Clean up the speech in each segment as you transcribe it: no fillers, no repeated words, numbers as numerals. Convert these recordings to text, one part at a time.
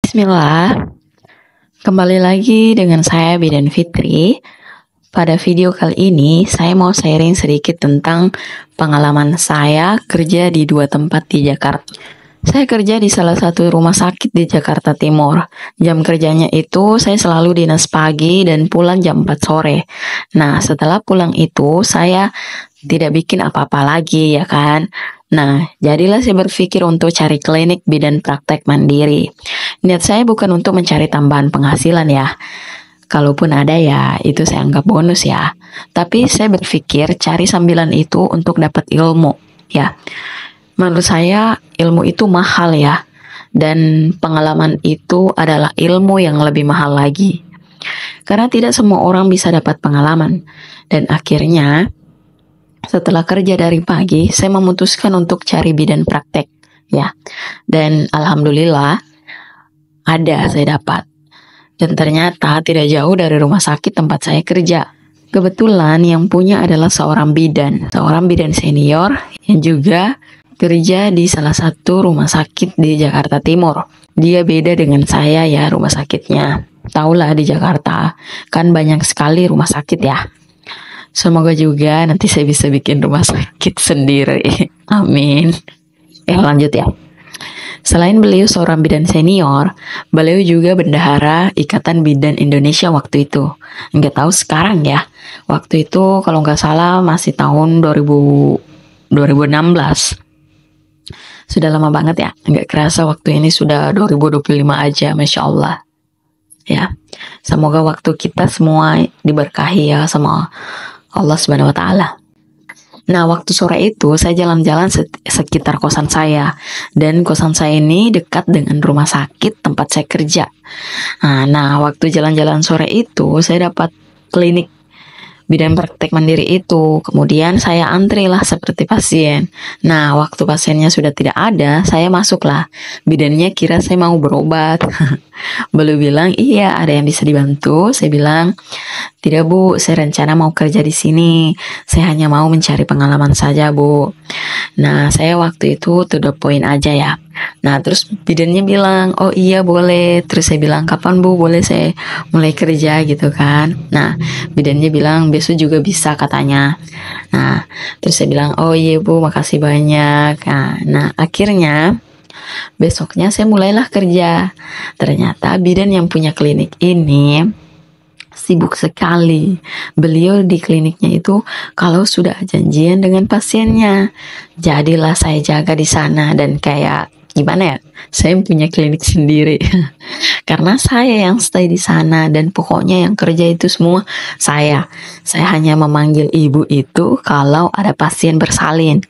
Bismillah, kembali lagi dengan saya Bidan Fitri. Pada video kali ini, saya mau sharing sedikit tentang pengalaman saya kerja di dua tempat di Jakarta. Saya kerja di salah satu rumah sakit di Jakarta Timur. Jam kerjanya itu saya selalu dinas pagi dan pulang jam 4 sore. Nah, setelah pulang itu saya tidak bikin apa-apa lagi ya kan. Nah, jadilah saya berpikir untuk cari klinik bidan praktek mandiri. Niat saya bukan untuk mencari tambahan penghasilan ya. Kalaupun ada ya, itu saya anggap bonus ya. Tapi saya berpikir cari sambilan itu untuk dapat ilmu ya. Menurut saya ilmu itu mahal ya. Dan pengalaman itu adalah ilmu yang lebih mahal lagi. Karena tidak semua orang bisa dapat pengalaman. Dan akhirnya setelah kerja dari pagi, saya memutuskan untuk cari bidan praktek ya. Dan alhamdulillah saya dapat. Dan ternyata tidak jauh dari rumah sakit tempat saya kerja. Kebetulan yang punya adalah seorang bidan senior yang juga kerja di salah satu rumah sakit di Jakarta Timur. Dia beda dengan saya ya rumah sakitnya. Taulah di Jakarta kan banyak sekali rumah sakit ya. Semoga juga nanti saya bisa bikin rumah sakit sendiri. Amin. Lanjut ya. Selain beliau seorang bidan senior, beliau juga bendahara Ikatan Bidan Indonesia waktu itu. Nggak tahu sekarang ya. Waktu itu kalau nggak salah masih tahun 2016. Sudah lama banget ya. Nggak kerasa waktu ini sudah 2025 aja, Masya Allah. Ya, semoga waktu kita semua diberkahi ya sama Allah Subhanahu wa Ta'ala. Nah, waktu sore itu saya jalan-jalan sekitar kosan saya. Dan kosan saya ini dekat dengan rumah sakit tempat saya kerja. Nah, waktu jalan-jalan sore itu saya dapat klinik bidan praktek mandiri itu. Kemudian saya antri lah seperti pasien. Nah, waktu pasiennya sudah tidak ada, saya masuklah. Bidannya kira saya mau berobat. Beliau bilang, iya ada yang bisa dibantu. Saya bilang, tidak Bu, saya rencana mau kerja di sini. Saya hanya mau mencari pengalaman saja Bu. Nah, saya waktu itu to the point aja ya. Nah, terus bidannya bilang, oh iya boleh. Terus saya bilang, kapan Bu boleh saya mulai kerja gitu kan. Nah, bidannya bilang, besok juga bisa katanya. Nah, terus saya bilang, oh iya Bu makasih banyak. Nah, akhirnya besoknya saya mulailah kerja. Ternyata bidan yang punya klinik ini sibuk sekali. Beliau di kliniknya itu kalau sudah janjian dengan pasiennya. Jadilah saya jaga di sana dan kayak gimana ya? Saya punya klinik sendiri. Karena saya yang stay di sana dan pokoknya yang kerja itu semua saya. Saya hanya memanggil ibu itu kalau ada pasien bersalin.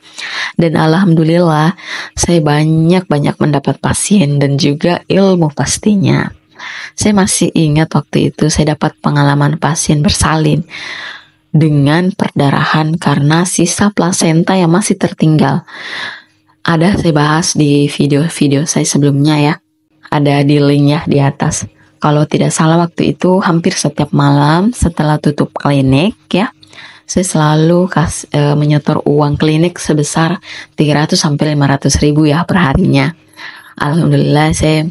Dan alhamdulillah saya banyak mendapat pasien dan juga ilmu pastinya. Saya masih ingat waktu itu saya dapat pengalaman pasien bersalin dengan perdarahan karena sisa plasenta yang masih tertinggal. Ada saya bahas di video-video saya sebelumnya ya. Ada di linknya di atas. Kalau tidak salah waktu itu hampir setiap malam setelah tutup klinik ya, saya selalu menyetor uang klinik sebesar 300 sampai 500 ribu ya per harinya. Alhamdulillah saya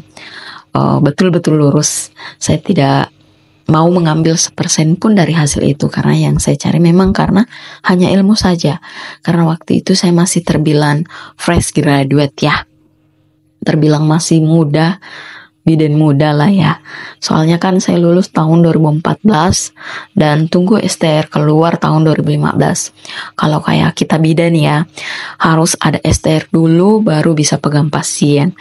betul-betul lurus. Saya tidak mau mengambil 1% pun dari hasil itu karena yang saya cari memang karena hanya ilmu saja. Karena waktu itu saya masih terbilang fresh graduate ya. Terbilang masih muda, bidan muda lah ya. Soalnya kan saya lulus tahun 2014 dan tunggu STR keluar tahun 2015. Kalau kayak kita bidan ya, harus ada STR dulu baru bisa pegang pasien.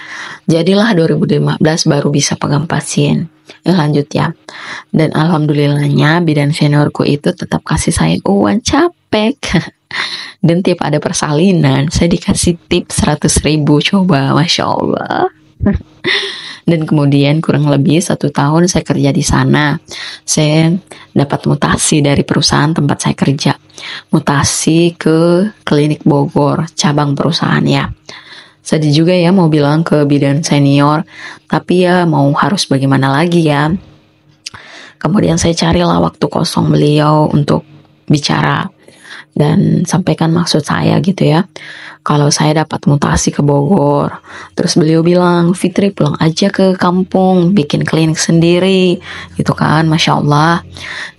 Jadilah 2015 baru bisa pegang pasien. Lanjut ya. Dan alhamdulillahnya bidan seniorku itu tetap kasih saya uang capek. Dan tiap ada persalinan saya dikasih tip 100 ribu. Coba, Masya Allah. Dan kemudian kurang lebih 1 tahun saya kerja di sana. Saya dapat mutasi dari perusahaan tempat saya kerja. Mutasi ke klinik Bogor, cabang perusahaan ya. Sedih juga ya mau bilang ke bidan senior, tapi ya mau harus bagaimana lagi ya. Kemudian saya carilah waktu kosong beliau untuk bicara. dan sampaikan maksud saya gitu ya. Kalau saya dapat mutasi ke Bogor, terus beliau bilang, Fitri pulang aja ke kampung, bikin klinik sendiri, gitu kan, Masya Allah.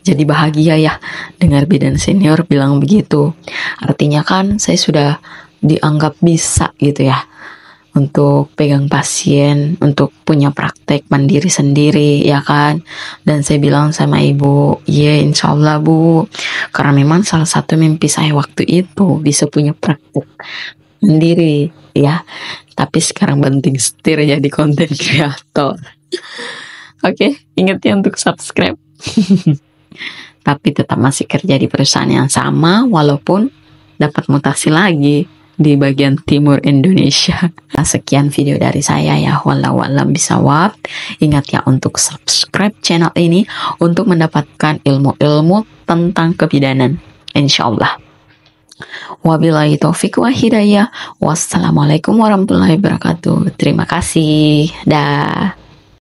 Jadi bahagia ya dengar bidan senior bilang begitu. Artinya kan saya sudah dianggap bisa gitu ya untuk pegang pasien, untuk punya praktek mandiri sendiri, ya kan. Dan saya bilang sama ibu, iya insya Allah bu, karena memang salah satu mimpi saya waktu itu bisa punya praktek mandiri, ya. Tapi sekarang banting setir jadi konten kreator. Oke, ingat ya untuk subscribe. Tapi tetap masih kerja di perusahaan yang sama, walaupun dapat mutasi lagi di bagian timur Indonesia. Nah, sekian video dari saya ya, wallahu a'lam bishawab. Ingat ya untuk subscribe channel ini untuk mendapatkan ilmu-ilmu tentang kebidanan, insyaallah. Wabillahi taufik wa hidayah. Wassalamualaikum warahmatullahi wabarakatuh. Terima kasih. Dah.